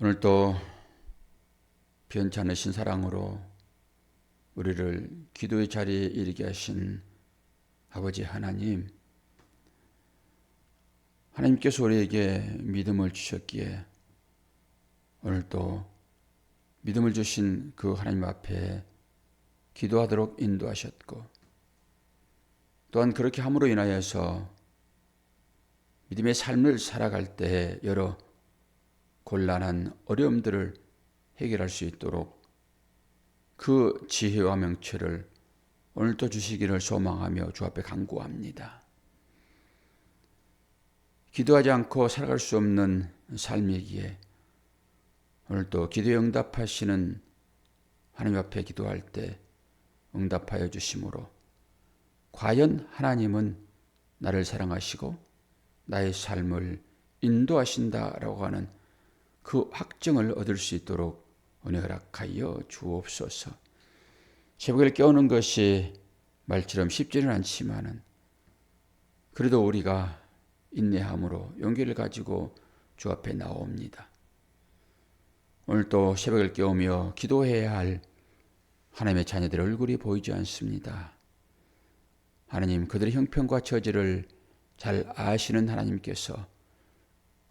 오늘도 변찮으신 사랑으로 우리를 기도의 자리에 이르게 하신 아버지 하나님, 하나님께서 우리에게 믿음을 주셨기에 오늘도 믿음을 주신 그 하나님 앞에 기도하도록 인도하셨고, 또한 그렇게 함으로 인하여서 믿음의 삶을 살아갈 때 여러 곤란한 어려움들을 해결할 수 있도록 그 지혜와 명철을 오늘도 주시기를 소망하며 주 앞에 간구합니다. 기도하지 않고 살아갈 수 없는 삶이기에 오늘도 기도에 응답하시는 하나님 앞에 기도할 때 응답하여 주심으로 과연 하나님은 나를 사랑하시고 나의 삶을 인도하신다라고 하는 그 확증을 얻을 수 있도록 은혜 허락하여 주옵소서. 새벽을 깨우는 것이 말처럼 쉽지는 않지만은 그래도 우리가 인내함으로 용기를 가지고 주 앞에 나옵니다. 오늘 또 새벽을 깨우며 기도해야 할 하나님의 자녀들의 얼굴이 보이지 않습니다. 하나님, 그들의 형편과 처지를 잘 아시는 하나님께서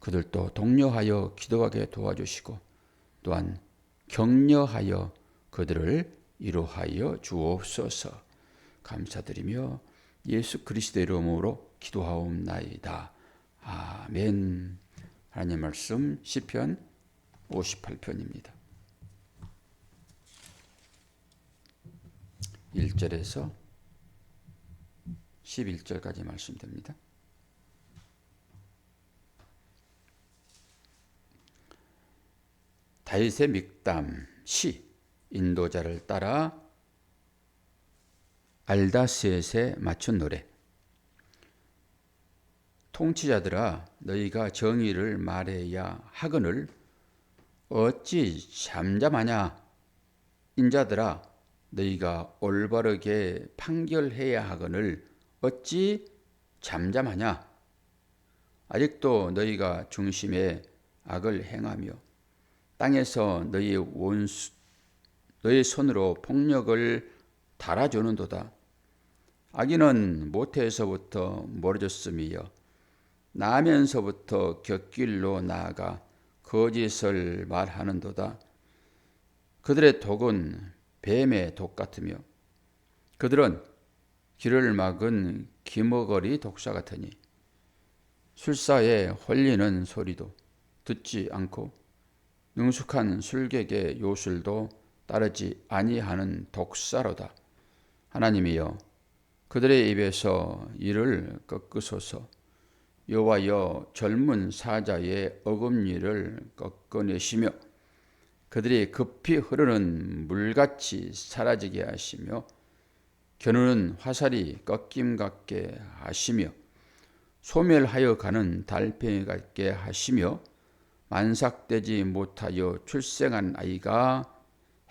그들도 독려하여 기도하게 도와주시고 또한 격려하여 그들을 위로하여 주옵소서. 감사드리며 예수 그리스도의 이름으로 기도하옵나이다. 아멘. 하나님 말씀 시편 58편입니다. 1절에서 11절까지 말씀됩니다. 다윗의 믹담 시 인도자를 따라 알다스엣에 맞춘 노래. 통치자들아, 너희가 정의를 말해야 하거늘 어찌 잠잠하냐? 인자들아, 너희가 올바르게 판결해야 하거늘 어찌 잠잠하냐? 아직도 너희가 중심에 악을 행하며 땅에서 너희 손으로 폭력을 달아주는도다. 악인은 모태에서부터 멀어졌으며 나면서부터 곁길로 나아가 거짓을 말하는도다. 그들의 독은 뱀의 독 같으며 그들은 길을 막은 기머거리 독사 같으니 술사에 홀리는 소리도 듣지 않고 능숙한 술객의 요술도 따르지 아니하는 독사로다. 하나님이여, 그들의 입에서 이를 꺾으소서. 여호와여, 젊은 사자의 어금니를 꺾어내시며 그들이 급히 흐르는 물같이 사라지게 하시며 겨누는 화살이 꺾임 같게 하시며 소멸하여 가는 달팽이 같게 하시며 만삭되지 못하여 출생한 아이가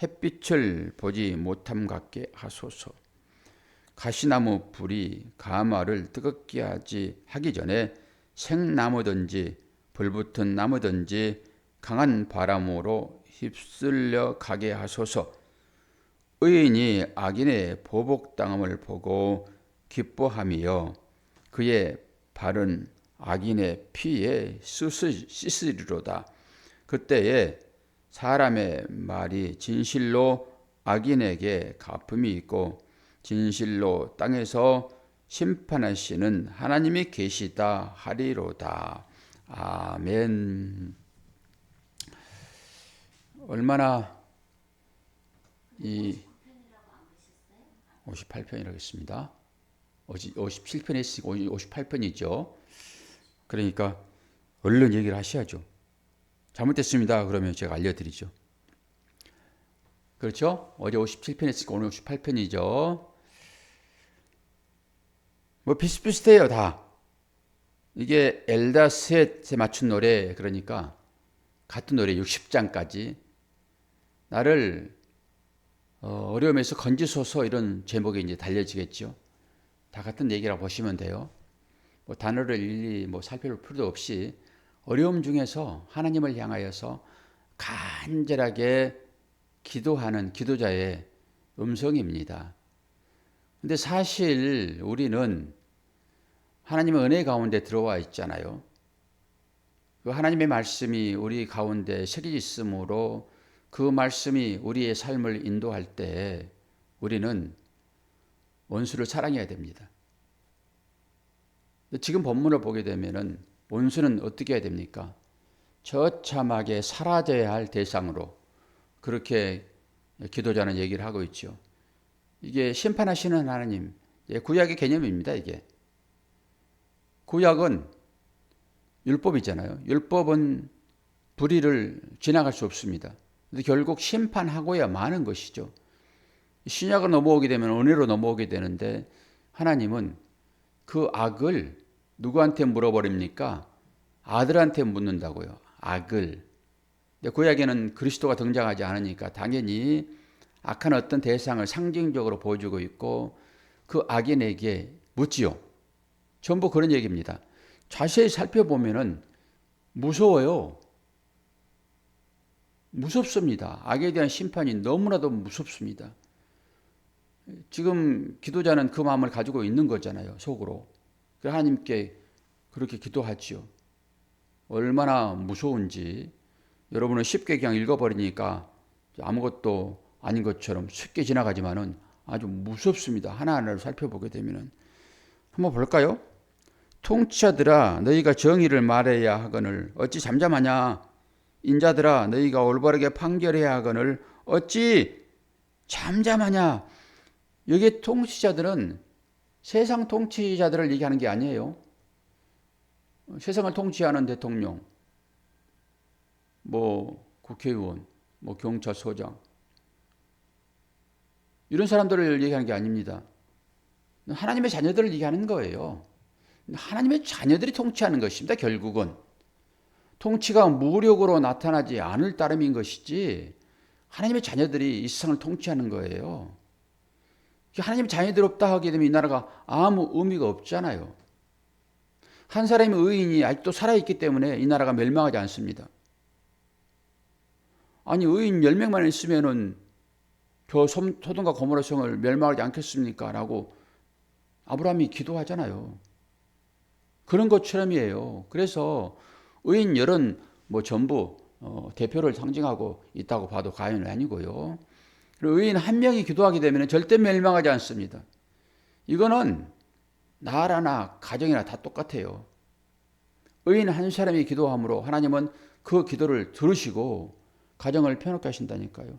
햇빛을 보지 못함 같게 하소서. 가시나무 불이 가마를 뜨겁게 하기 전에 생나무든지 불붙은 나무든지 강한 바람으로 휩쓸려 가게 하소서. 의인이 악인의 보복당함을 보고 기뻐하며 그의 발은 악인의 피에 씻으리로다. 그때에 사람의 말이 진실로 악인에게 갚음이 있고 진실로 땅에서 심판하시는 하나님이 계시다 하리로다. 아멘. 얼마나 이 58편이라고 했습니다. 57편에 있으니까 58편이죠. 그러니까 얼른 얘기를 하셔야죠. 잘못됐습니다. 그러면 제가 알려드리죠. 그렇죠? 어제 57편 했으니까 오늘 58편이죠. 뭐 비슷비슷해요, 다. 이게 엘다셋에 맞춘 노래, 그러니까 같은 노래 60장까지 나를 어려움에서 건지소서, 이런 제목이 이제 달려지겠죠. 다 같은 얘기라고 보시면 돼요. 뭐 단어를 일일이 살펴볼 필요도 없이 어려움 중에서 하나님을 향하여서 간절하게 기도하는 기도자의 음성입니다. 근데 사실 우리는 하나님의 은혜 가운데 들어와 있잖아요. 그 하나님의 말씀이 우리 가운데 새겨져 있으므로 그 말씀이 우리의 삶을 인도할 때 우리는 원수를 사랑해야 됩니다. 지금 본문을 보게 되면은 원수는 어떻게 해야 됩니까? 처참하게 사라져야 할 대상으로 그렇게 기도자는 얘기를 하고 있죠. 이게 심판하시는 하나님, 구약의 개념입니다. 이게 구약은 율법이잖아요. 율법은 불의를 지나갈 수 없습니다. 근데 결국 심판하고야 마는 것이죠. 신약으로 넘어오게 되면 은혜로 넘어오게 되는데 하나님은 그 악을 누구한테 물어버립니까? 아들한테 묻는다고요. 악을. 근데 구약에는 그리스도가 등장하지 않으니까 당연히 악한 어떤 대상을 상징적으로 보여주고 있고 그 악인에게 묻지요. 전부 그런 얘기입니다. 자세히 살펴보면은 무서워요. 무섭습니다. 악에 대한 심판이 너무나도 무섭습니다. 지금 기도자는 그 마음을 가지고 있는 거잖아요. 속으로. 하나님께 그렇게 기도하지요. 얼마나 무서운지 여러분은 쉽게 그냥 읽어버리니까 아무것도 아닌 것처럼 쉽게 지나가지만은 아주 무섭습니다. 하나하나를 살펴보게 되면은 한번 볼까요? 통치자들아 너희가 정의를 말해야 하거늘 어찌 잠잠하냐? 인자들아 너희가 올바르게 판결해야 하거늘 어찌 잠잠하냐? 여기 통치자들은 세상 통치자들을 얘기하는 게 아니에요. 세상을 통치하는 대통령, 국회의원, 경찰서장 이런 사람들을 얘기하는 게 아닙니다. 하나님의 자녀들을 얘기하는 거예요. 하나님의 자녀들이 통치하는 것입니다. 결국은 통치가 무력으로 나타나지 않을 따름인 것이지 하나님의 자녀들이 이 세상을 통치하는 거예요. 하나님의 자녀들이 없다 하게 되면 이 나라가 아무 의미가 없잖아요. 한 사람의 의인이 아직도 살아있기 때문에 이 나라가 멸망하지 않습니다. 아니 의인 10명만 있으면은 저 소돔과 고모라 성을 멸망하지 않겠습니까? 라고 아브라함이 기도하잖아요. 그런 것처럼이에요. 그래서 의인 열은 전부 대표를 상징하고 있다고 봐도 과언이 아니고요. 의인 한 명이 기도하게 되면 절대 멸망하지 않습니다. 이거는 나라나 가정이나 다 똑같아요. 의인 한 사람이 기도함으로 하나님은 그 기도를 들으시고 가정을 편하게 하신다니까요.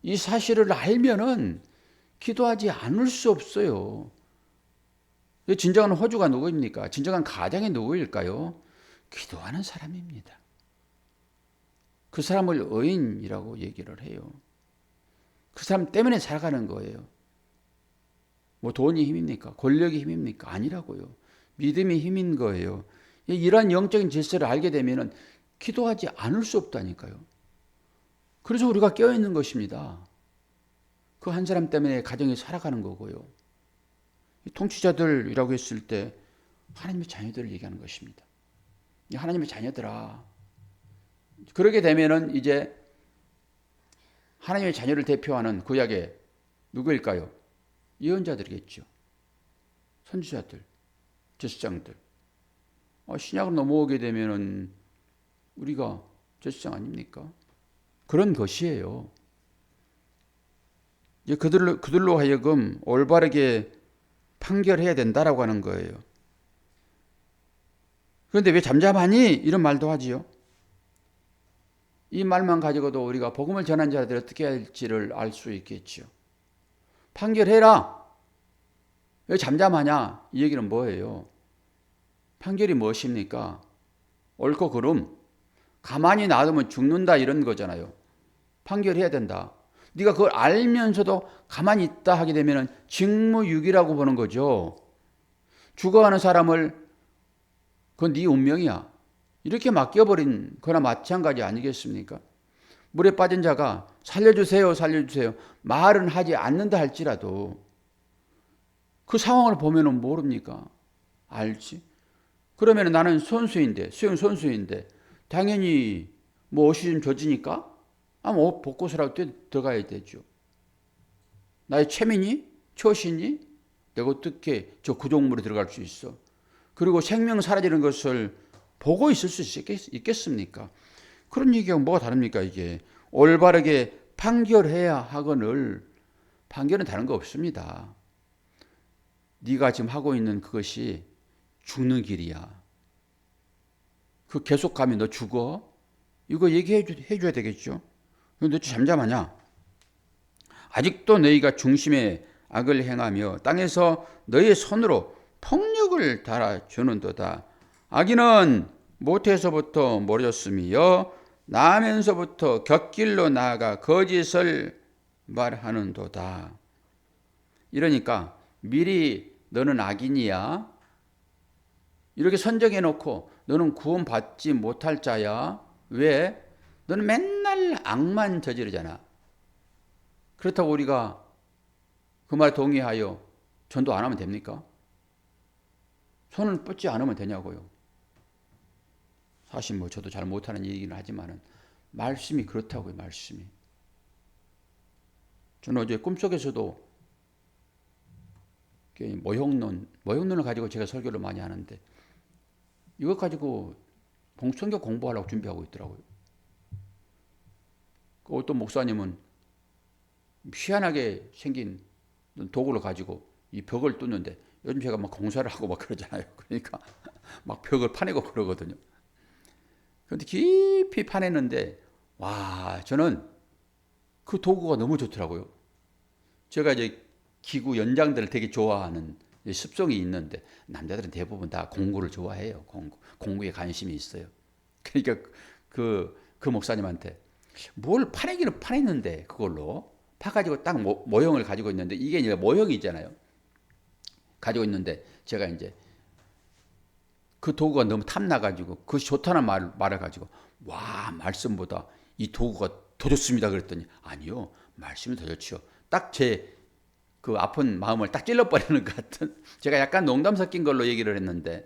이 사실을 알면은 기도하지 않을 수 없어요. 진정한 호주가 누구입니까? 진정한 가장이 누구일까요? 기도하는 사람입니다. 그 사람을 의인이라고 얘기를 해요. 그 사람 때문에 살아가는 거예요. 돈이 힘입니까? 권력이 힘입니까? 아니라고요. 믿음이 힘인 거예요. 이러한 영적인 질서를 알게 되면 기도하지 않을 수 없다니까요. 그래서 우리가 깨어있는 것입니다. 그 한 사람 때문에 가정이 살아가는 거고요. 통치자들이라고 했을 때 하나님의 자녀들을 얘기하는 것입니다. 하나님의 자녀들아. 그러게 되면은 이제 하나님의 자녀를 대표하는 구약의 누구일까요? 예언자들이겠죠. 선지자들, 제사장들. 신약으로 넘어오게 되면은 우리가 제사장 아닙니까? 그런 것이에요. 이제 그들로 하여금 올바르게 판결해야 된다라고 하는 거예요. 그런데 왜 잠잠하니? 이런 말도 하지요. 이 말만 가지고도 우리가 복음을 전한 자들이 어떻게 할지를 알 수 있겠죠. 판결해라. 왜 잠잠하냐? 이 얘기는 뭐예요? 판결이 무엇입니까? 옳고 그름. 가만히 놔두면 죽는다 이런 거잖아요. 판결해야 된다. 네가 그걸 알면서도 가만히 있다 하게 되면 직무유기라고 보는 거죠. 죽어가는 사람을 그건 네 운명이야. 이렇게 맡겨버린 거나 마찬가지 아니겠습니까? 물에 빠진 자가 살려주세요, 살려주세요. 말은 하지 않는다 할지라도 그 상황을 보면은 모릅니까? 알지? 그러면 나는 선수인데, 수영 선수인데 당연히 옷이 좀 젖으니까 옷 벗고서라도 들어가야 되죠. 나의 체면이? 처신이? 내가 어떻게 저 구조물에 들어갈 수 있어? 그리고 생명 사라지는 것을 보고 있을 수 있겠습니까? 그런 얘기가 뭐가 다릅니까, 이게? 올바르게 판결해야 하거늘 판결은 다른 거 없습니다. 네가 지금 하고 있는 그것이 죽는 길이야. 그 계속 가면 너 죽어. 이거 얘기해 줘야 되겠죠. 너 잠잠하냐? 아직도 너희가 중심에 악을 행하며 땅에서 너희의 손으로 폭력을 달아주는도다. 악인은 모태에서부터 모르셨으며 나면서부터 곁길로 나아가 거짓을 말하는도다. 이러니까 미리 너는 악인이야. 이렇게 선정해 놓고 너는 구원받지 못할 자야. 왜? 너는 맨날 악만 저지르잖아. 그렇다고 우리가 그 말에 동의하여 전도 안 하면 됩니까? 손을 뻗지 않으면 되냐고요. 사실 저도 잘 못하는 얘기는 하지만은 말씀이 그렇다고요. 말씀이. 저는 어제 꿈속에서도 모형론을 가지고 제가 설교를 많이 하는데 이것 가지고 성경 공부하려고 준비하고 있더라고요. 어떤 목사님은 희한하게 생긴 도구를 가지고 이 벽을 뚫는데 요즘 제가 막 공사를 하고 막 그러잖아요. 그러니까 막 벽을 파내고 그러거든요. 그런데 깊이 파냈는데 와, 저는 그 도구가 너무 좋더라고요. 제가 이제 기구 연장들을 되게 좋아하는 습성이 있는데 남자들은 대부분 다 공구를 좋아해요. 공구에 관심이 있어요. 그러니까 그 목사님한테 뭘 파내기는 파냈는데 그걸로 파가지고 딱 모형을 가지고 있는데 이게 이제 모형이 있잖아요. 가지고 있는데 제가 이제 그 도구가 너무 탐나가지고 그것이 좋다는 말을 가지고 와, 말씀보다 이 도구가 더 좋습니다 그랬더니 아니요, 말씀이 더 좋지요. 딱 제 그 아픈 마음을 딱 찔러버리는 것 같은, 제가 약간 농담 섞인 걸로 얘기를 했는데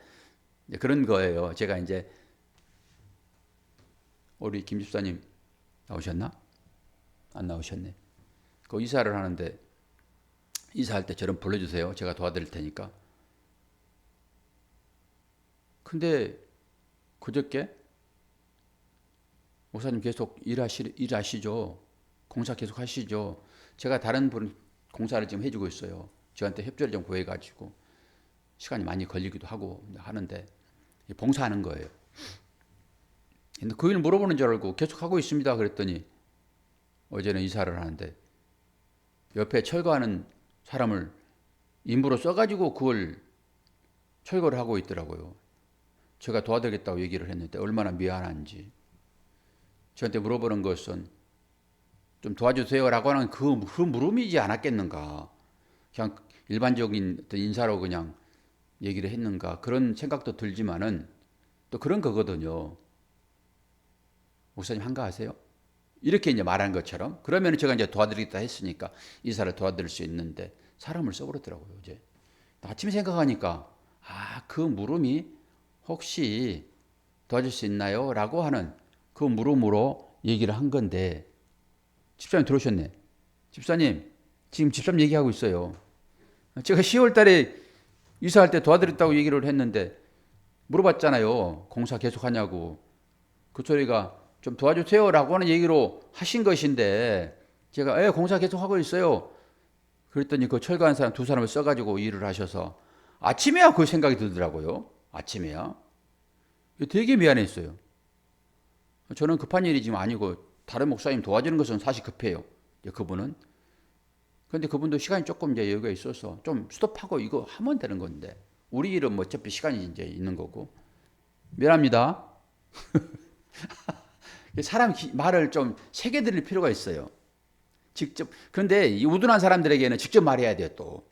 그런 거예요. 제가 이제 우리 김 집사님 나오셨나? 안 나오셨네. 그 이사를 하는데 이사할 때 저를 불러주세요. 제가 도와드릴 테니까. 근데 그저께 목사님 계속 일하시죠. 공사 계속 하시죠. 제가 다른 분 공사를 지금 해주고 있어요. 저한테 협조를 좀 구해가지고 시간이 많이 걸리기도 하고 하는데 봉사하는 거예요. 근데 그 일 물어보는 줄 알고 계속 하고 있습니다. 그랬더니 어제는 이사를 하는데 옆에 철거하는 사람을 임무로 써가지고 그걸 철거를 하고 있더라고요. 제가 도와드리겠다고 얘기를 했는데 얼마나 미안한지. 저한테 물어보는 것은 좀 도와주세요라고 하는 그 물음이지 않았겠는가. 그냥 일반적인 어떤 인사로 그냥 얘기를 했는가. 그런 생각도 들지만은 또 그런 거거든요. 목사님 한가하세요? 이렇게 이제 말한 것처럼. 그러면 제가 이제 도와드리겠다 했으니까 이사를 도와드릴 수 있는데 사람을 써버렸더라고요. 이제 아침에 생각하니까 그 물음이 혹시 도와줄 수 있나요? 라고 하는 그 물음으로 얘기를 한 건데, 집사님 들어오셨네. 집사님, 지금 집사님 얘기하고 있어요. 제가 10월 달에 이사할 때 도와드렸다고 얘기를 했는데 물어봤잖아요. 공사 계속 하냐고. 그 소리가 좀 도와주세요 라고 하는 얘기로 하신 것인데 제가 공사 계속 하고 있어요. 그랬더니 그 철거한 사람 두 사람을 써가지고 일을 하셔서 아침에야 그 생각이 들더라고요. 아침에야. 되게 미안했어요. 저는 급한 일이 지금 아니고 다른 목사님 도와주는 것은 사실 급해요. 그분은. 그런데 그분도 시간이 조금 이제 여유가 있어서 좀 스톱하고 이거 하면 되는 건데 우리 일은 뭐 어차피 시간이 이제 있는 거고. 미안합니다. 사람 말을 좀 새겨 들을 필요가 있어요. 직접. 그런데 이 우둔한 사람들에게는 직접 말해야 돼요. 또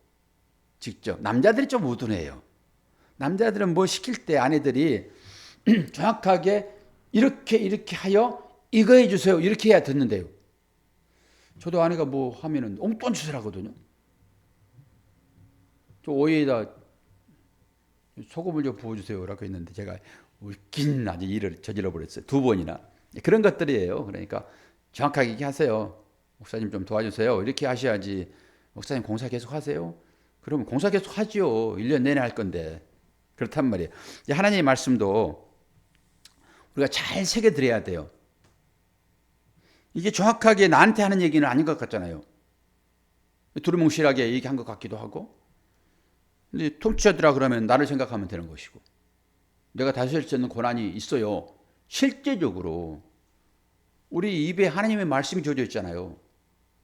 직접. 남자들이 좀 우둔해요. 남자들은 뭐 시킬 때 아내들이 정확하게 이렇게 하여 이거 해주세요 이렇게 해야 듣는데요. 저도 아내가 뭐 하면은 엉뚱한 짓을 하거든요. 저 오이에다 소금을 좀 부어주세요 라고 했는데 제가 웃긴 아주 일을 저질러 버렸어요. 2번이나. 그런 것들이에요. 그러니까 정확하게 얘기하세요. 목사님 좀 도와주세요. 이렇게 하셔야지. 목사님 공사 계속 하세요? 그러면 공사 계속 하지요. 1년 내내 할 건데. 그렇단 말이에요. 하나님의 말씀도 우리가 잘 새겨드려야 돼요. 이게 정확하게 나한테 하는 얘기는 아닌 것 같잖아요. 두루뭉실하게 얘기한 것 같기도 하고. 근데 통치자들아 그러면 나를 생각하면 되는 것이고. 내가 다스릴 수 있는 권한이 있어요. 실제적으로 우리 입에 하나님의 말씀이 주어져 있잖아요.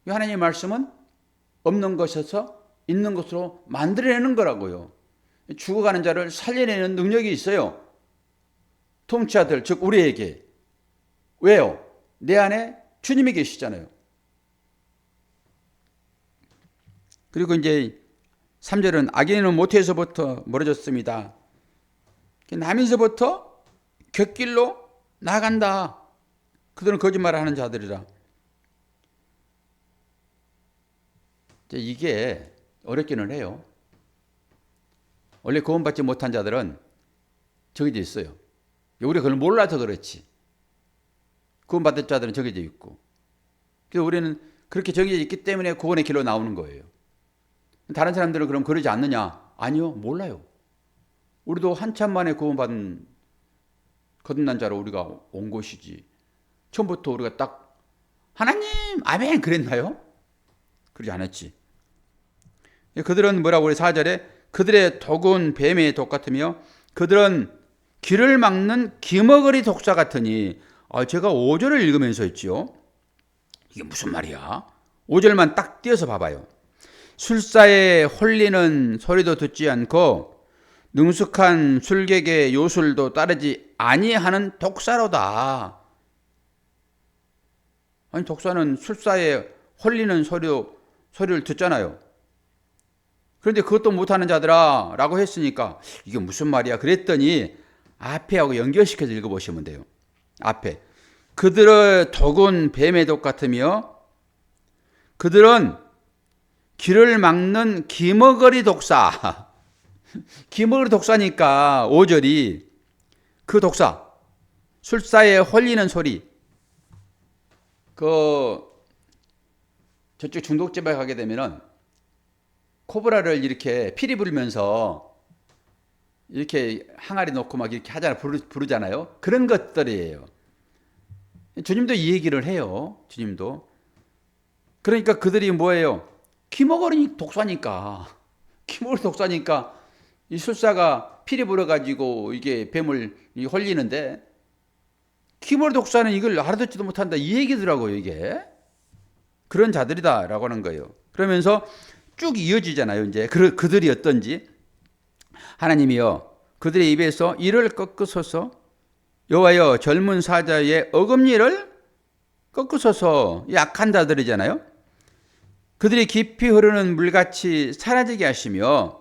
이 하나님의 말씀은 없는 것에서 있는 것으로 만들어내는 거라고요. 죽어가는 자를 살려내는 능력이 있어요. 통치자들, 즉 우리에게. 왜요? 내 안에 주님이 계시잖아요. 그리고 이제 3절은 악인은 모태에서부터 멀어졌습니다. 남에서부터 곁길로 나간다. 그들은 거짓말을 하는 자들이라. 이게 어렵기는 해요. 원래 구원받지 못한 자들은 정해져 있어요. 우리가 그걸 몰라서 그렇지. 구원받은 자들은 정해져 있고. 그래서 우리는 그렇게 정해져 있기 때문에 구원의 길로 나오는 거예요. 다른 사람들은 그럼 그러지 않느냐? 아니요, 몰라요. 우리도 한참 만에 구원받은 거듭난 자로 우리가 온 것이지. 처음부터 우리가 딱 하나님 아멘 그랬나요? 그러지 않았지. 그들은 뭐라고 그래? 4절에 그들의 독은 뱀의 독 같으며 그들은 길을 막는 기머거리 독사 같으니. 제가 5절을 읽으면서 했지요. 이게 무슨 말이야? 5절만 딱 띄어서 봐봐요. 술사에 홀리는 소리도 듣지 않고 능숙한 술객의 요술도 따르지 아니하는 독사로다. 아니 독사는 술사에 홀리는 소리를 듣잖아요. 그런데 그것도 못하는 자들아 라고 했으니까 이게 무슨 말이야 그랬더니 앞에하고 연결시켜서 읽어보시면 돼요. 앞에 그들의 독은 뱀의 독 같으며 그들은 길을 막는 기머거리 독사. 기머거리 독사니까 5절이 그 독사. 술사에 홀리는 소리. 저쪽 중독집에 가게 되면은 코브라를 이렇게 피리 부르면서 이렇게 항아리 놓고 막 이렇게 하잖아, 부르잖아요. 그런 것들이에요. 주님도 이 얘기를 해요. 주님도. 그러니까 그들이 뭐예요? 기머거리 독사니까. 기머거리 독사니까 이 술사가 피리 불어가지고 이게 뱀을 홀리는데 기머거리 독사는 이걸 알아듣지도 못한다. 이 얘기더라고요, 이게. 그런 자들이다라고 하는 거예요. 그러면서 쭉 이어지잖아요, 이제. 그들이 어떤지. 하나님이여, 그들의 입에서 이를 꺾으소서. 여호와여, 젊은 사자의 어금니를 꺾으소서. 약한 자들이잖아요. 그들이 깊이 흐르는 물같이 사라지게 하시며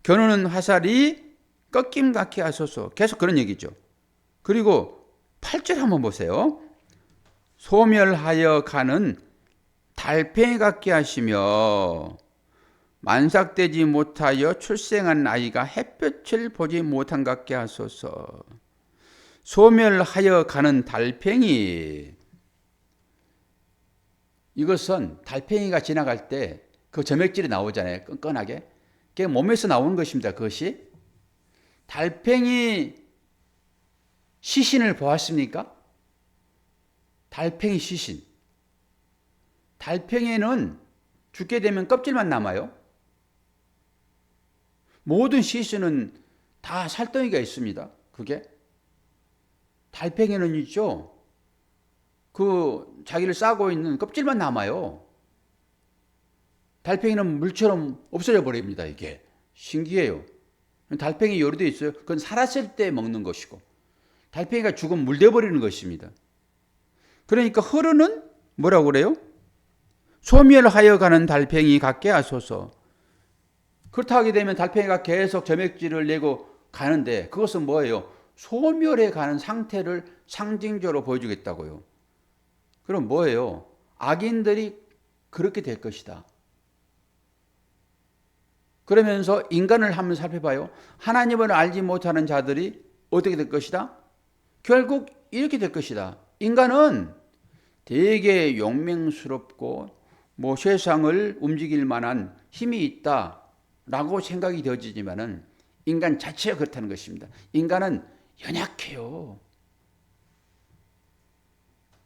겨누는 화살이 꺾임 같게 하소서. 계속 그런 얘기죠. 그리고 8절 한번 보세요. 소멸하여 가는 달팽이 같게 하시며 만삭되지 못하여 출생한 아이가 햇볕을 보지 못한 같게 하소서. 소멸하여 가는 달팽이. 이것은 달팽이가 지나갈 때 그 점액질이 나오잖아요. 끈끈하게. 그게 몸에서 나오는 것입니다. 그것이. 달팽이 시신을 보았습니까? 달팽이 시신. 달팽이는 죽게 되면 껍질만 남아요. 모든 시신은 다 살덩이가 있습니다. 그게. 달팽이는 있죠. 자기를 싸고 있는 껍질만 남아요. 달팽이는 물처럼 없어져 버립니다. 이게 신기해요. 달팽이 요리도 있어요. 그건 살았을 때 먹는 것이고 달팽이가 죽으면 물돼 버리는 것입니다. 그러니까 흐르는 뭐라고 그래요? 소멸하여 가는 달팽이 같게 하소서. 그렇다 하게 되면 달팽이가 계속 점액질을 내고 가는데 그것은 뭐예요? 소멸해 가는 상태를 상징적으로 보여주겠다고요. 그럼 뭐예요? 악인들이 그렇게 될 것이다. 그러면서 인간을 한번 살펴봐요. 하나님을 알지 못하는 자들이 어떻게 될 것이다? 결국 이렇게 될 것이다. 인간은 되게 용맹스럽고 뭐 세상을 움직일 만한 힘이 있다라고 생각이 되어지지만은 인간 자체가 그렇다는 것입니다. 인간은 연약해요.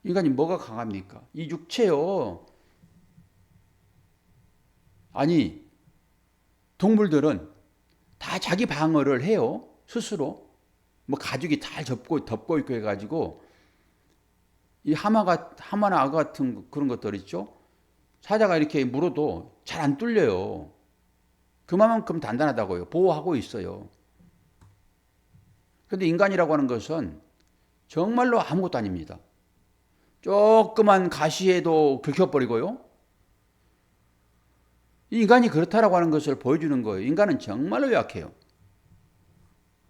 인간이 뭐가 강합니까? 이 육체요. 아니, 동물들은 다 자기 방어를 해요. 스스로. 뭐 가죽이 다 덮고 있고 해가지고 이 하마나 악어 같은 그런 것들 있죠. 사자가 이렇게 물어도 잘 안 뚫려요. 그만큼 단단하다고요. 보호하고 있어요. 그런데 인간이라고 하는 것은 정말로 아무것도 아닙니다. 조그만 가시에도 긁혀버리고요. 인간이 그렇다라고 하는 것을 보여주는 거예요. 인간은 정말로 약해요.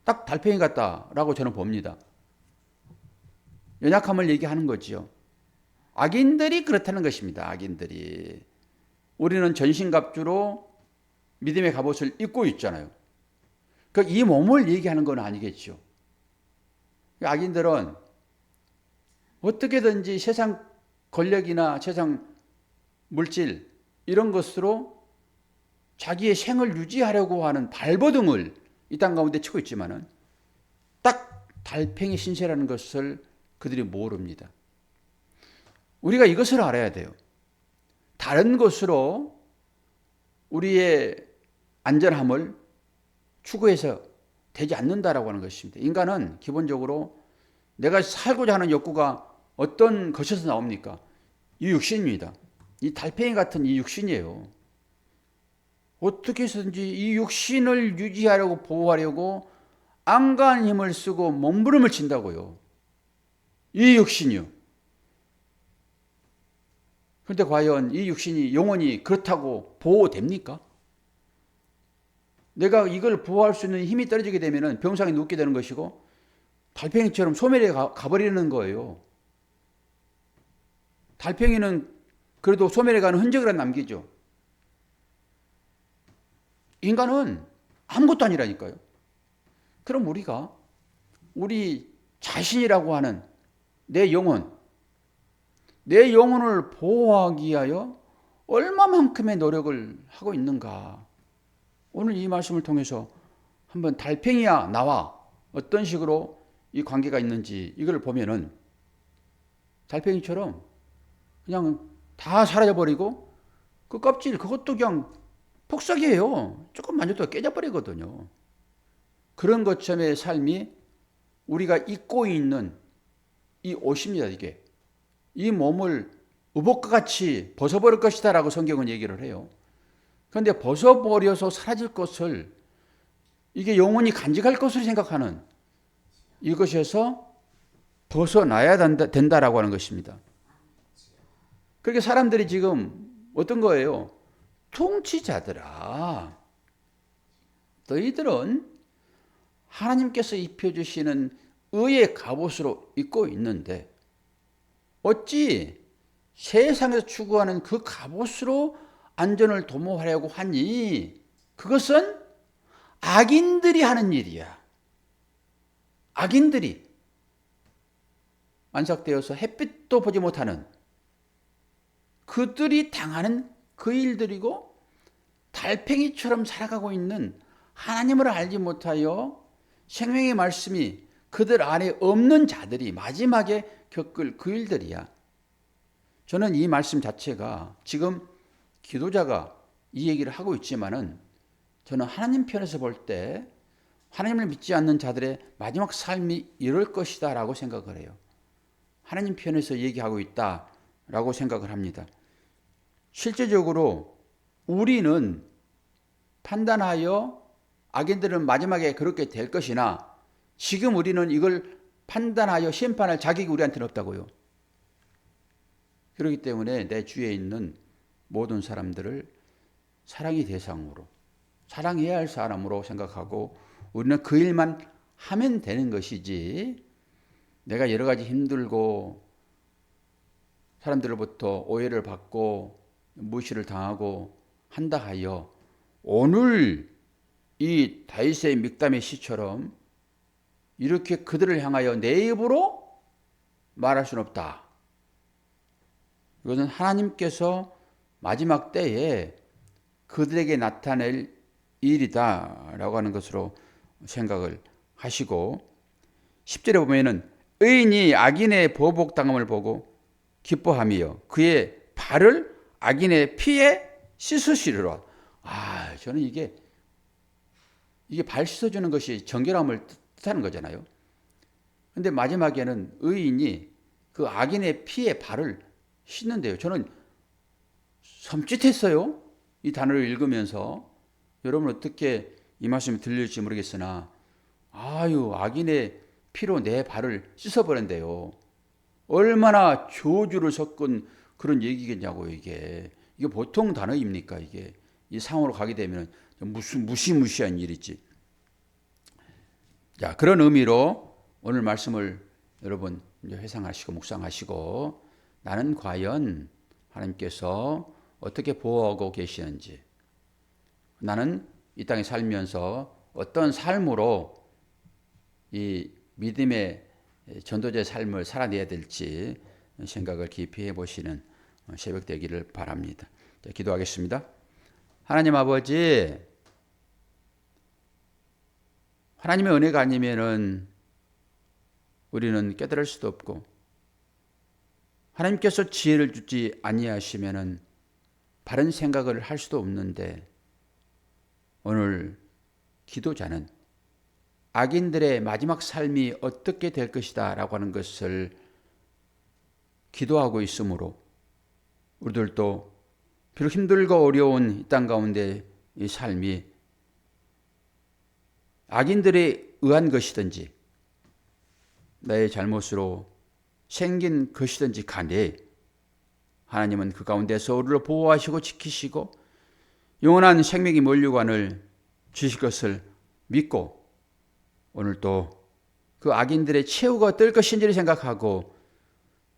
딱 달팽이 같다라고 저는 봅니다. 연약함을 얘기하는 거지요. 악인들이 그렇다는 것입니다. 악인들이. 우리는 전신갑주로 믿음의 갑옷을 입고 있잖아요. 이 몸을 얘기하는 건 아니겠죠. 악인들은 어떻게든지 세상 권력이나 세상 물질 이런 것으로 자기의 생을 유지하려고 하는 발버둥을 이 땅 가운데 치고 있지만은 딱 달팽이 신세라는 것을 그들이 모릅니다. 우리가 이것을 알아야 돼요. 다른 것으로 우리의 안전함을 추구해서 되지 않는다라고 하는 것입니다. 인간은 기본적으로 내가 살고자 하는 욕구가 어떤 것에서 나옵니까? 이 육신입니다. 이 달팽이 같은 이 육신이에요. 어떻게 해서든지 이 육신을 유지하려고 보호하려고 안간 힘을 쓰고 몸부림을 친다고요. 이 육신이요. 그런데 과연 이 육신이 영원히 그렇다고 보호됩니까? 내가 이걸 보호할 수 있는 힘이 떨어지게 되면 병상에 눕게 되는 것이고 달팽이처럼 소멸해 가버리는 거예요. 달팽이는 그래도 소멸해 가는 흔적을 남기죠. 인간은 아무것도 아니라니까요. 그럼 우리가 우리 자신이라고 하는 내 영혼을 보호하기 위하여 얼마만큼의 노력을 하고 있는가. 오늘 이 말씀을 통해서 한번 달팽이야 나와 어떤 식으로 이 관계가 있는지 이걸 보면은 달팽이처럼 그냥 다 사라져버리고 그 껍질 그것도 그냥 폭삭이에요. 조금 만져도 깨져버리거든요. 그런 것처럼의 삶이 우리가 입고 있는 이 옷입니다. 이게 이 몸을 의복과 같이 벗어버릴 것이다 라고 성경은 얘기를 해요. 그런데 벗어버려서 사라질 것을 이게 영원히 간직할 것으로 생각하는 이것에서 벗어나야 된다라고 하는 것입니다. 그렇게 사람들이 지금 어떤 거예요? 통치자들아, 너희들은 하나님께서 입혀주시는 의의 갑옷으로 입고 있는데 어찌 세상에서 추구하는 그 갑옷으로 안전을 도모하려고 하니? 그것은 악인들이 하는 일이야. 악인들이 안삭되어서 햇빛도 보지 못하는 그들이 당하는 그 일들이고 달팽이처럼 살아가고 있는 하나님을 알지 못하여 생명의 말씀이 그들 안에 없는 자들이 마지막에 겪을 그 일들이야. 저는 이 말씀 자체가 지금 기도자가 이 얘기를 하고 있지만은 저는 하나님 편에서 볼 때 하나님을 믿지 않는 자들의 마지막 삶이 이럴 것이다 라고 생각을 해요. 하나님 편에서 얘기하고 있다라고 생각을 합니다. 실제적으로 우리는 판단하여 악인들은 마지막에 그렇게 될 것이나 지금 우리는 이걸 판단하여 심판할 자격이 우리한테는 없다고요. 그렇기 때문에 내 주위에 있는 모든 사람들을 사랑의 대상으로 사랑해야 할 사람으로 생각하고 우리는 그 일만 하면 되는 것이지 내가 여러 가지 힘들고 사람들로부터 오해를 받고 무시를 당하고 한다 하여 오늘 이 다윗의 믹담의 시처럼 이렇게 그들을 향하여 내 입으로 말할 수는 없다. 이것은 하나님께서 마지막 때에 그들에게 나타낼 일이다라고 하는 것으로 생각을 하시고 10절에 보면은 의인이 악인의 보복당함을 보고 기뻐하며 그의 발을 악인의 피에 씻으시리라. 저는 이게 발 씻어주는 것이 정결함을 뜻하는 거잖아요. 근데 마지막에는 의인이 그 악인의 피에 발을 씻는데요. 저는 섬찟했어요. 이 단어를 읽으면서. 여러분 어떻게 이 말씀이 들릴지 모르겠으나 악인의 피로 내 발을 씻어버린대요. 얼마나 저주를 섞은 그런 얘기겠냐고요, 이게. 이게 보통 단어입니까, 이게. 이 상황으로 가게 되면 무슨 무시무시한 일이지. 자, 그런 의미로 오늘 말씀을 여러분 이제 회상하시고 묵상하시고 나는 과연 하나님께서 어떻게 보호하고 계시는지, 나는 이 땅에 살면서 어떤 삶으로 이 믿음의 전도자의 삶을 살아내야 될지 생각을 깊이 해보시는 새벽 되기를 바랍니다. 자, 기도하겠습니다. 하나님 아버지, 하나님의 은혜가 아니면은 우리는 깨달을 수도 없고, 하나님께서 지혜를 주지 아니하시면은 바른 생각을 할 수도 없는데, 오늘 기도자는 악인들의 마지막 삶이 어떻게 될 것이다 라고 하는 것을 기도하고 있으므로 우리들도 비록 힘들고 어려운 이 땅 가운데 이 삶이 악인들에 의한 것이든지 나의 잘못으로 생긴 것이든지 간에 하나님은 그 가운데서 우리를 보호하시고 지키시고 영원한 생명의 면류관을 주실 것을 믿고 오늘도 그 악인들의 최후가 어떨 것인지를 생각하고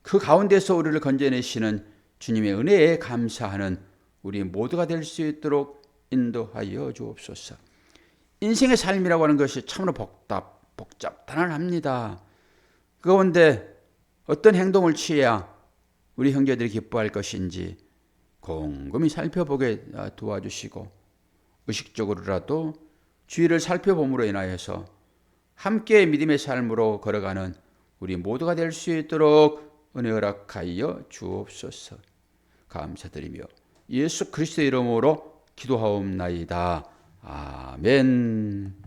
그 가운데서 우리를 건져내시는 주님의 은혜에 감사하는 우리 모두가 될 수 있도록 인도하여 주옵소서. 인생의 삶이라고 하는 것이 참으로 복잡단합니다. 그 가운데 어떤 행동을 취해야 우리 형제들이 기뻐할 것인지 곰곰이 살펴보게 도와주시고 의식적으로라도 주위를 살펴봄으로 인하여서 함께 믿음의 삶으로 걸어가는 우리 모두가 될 수 있도록 은혜 허락하여 주옵소서. 감사드리며 예수 그리스도의 이름으로 기도하옵나이다. 아멘.